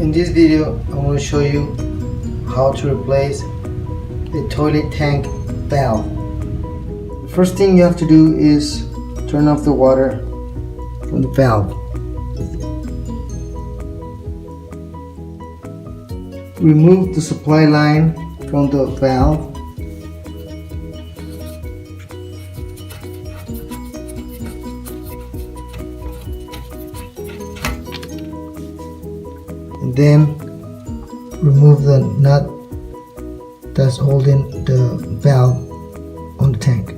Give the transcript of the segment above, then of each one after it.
In this video, I'm going to show you how to replace the toilet tank valve. The first thing you have to do is turn off the water from the valve. Remove the supply line from the valve. And then remove the nut that's holding the valve on the tank.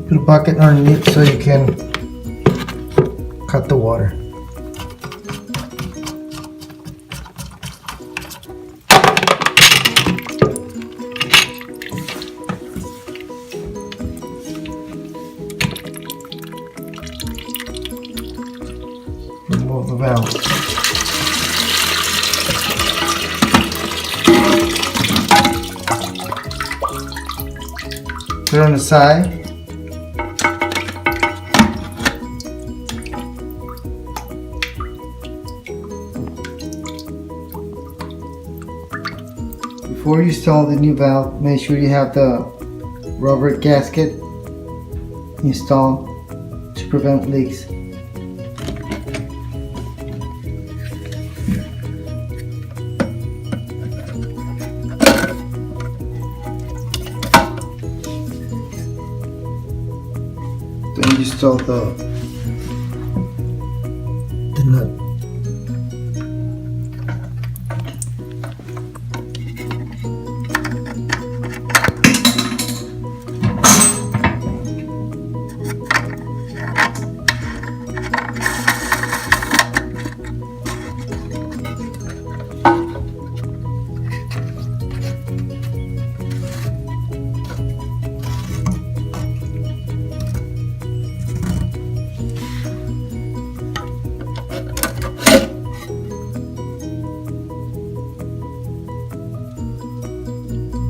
Put a bucket underneath so you can cut the water. Remove the valve. Put it on the side. Before you install the new valve, make sure you have the rubber gasket installed to prevent leaks. Then you install the nut.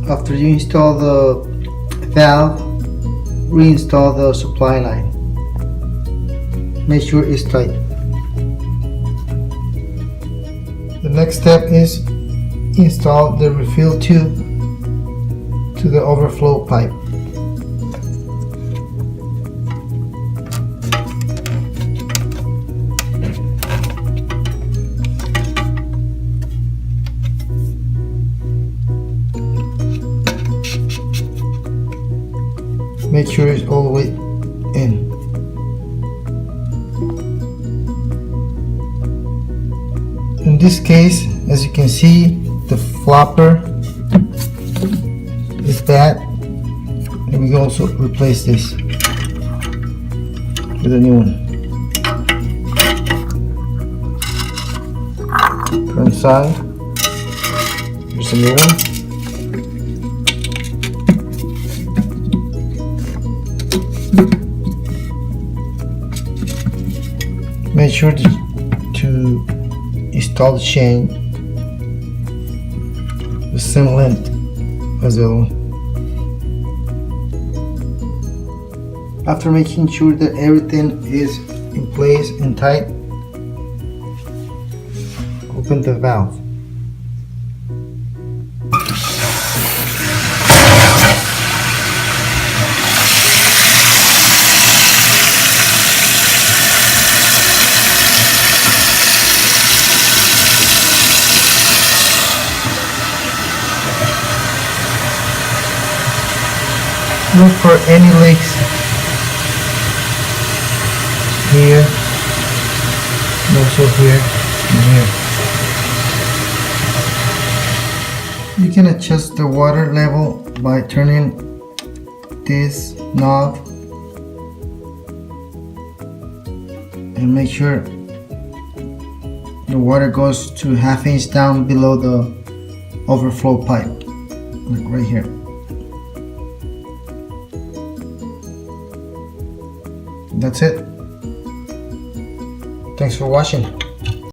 After you install the valve, reinstall the supply line. Make sure it's tight. The next step is install the refill tube to the overflow pipe. Make sure it's all the way in. In this case, as you can see, the flopper is bad, and we can also replace this with a new one. Put on the side. Here's a new one. Make sure to install the chain the same length as the other one. After making sure that everything is in place and tight, open the valve. Look for any leaks here, and also here and here. You can adjust the water level by turning this knob and make sure the water goes to ½ inch down below the overflow pipe, like right here. That's it. Thanks for watching.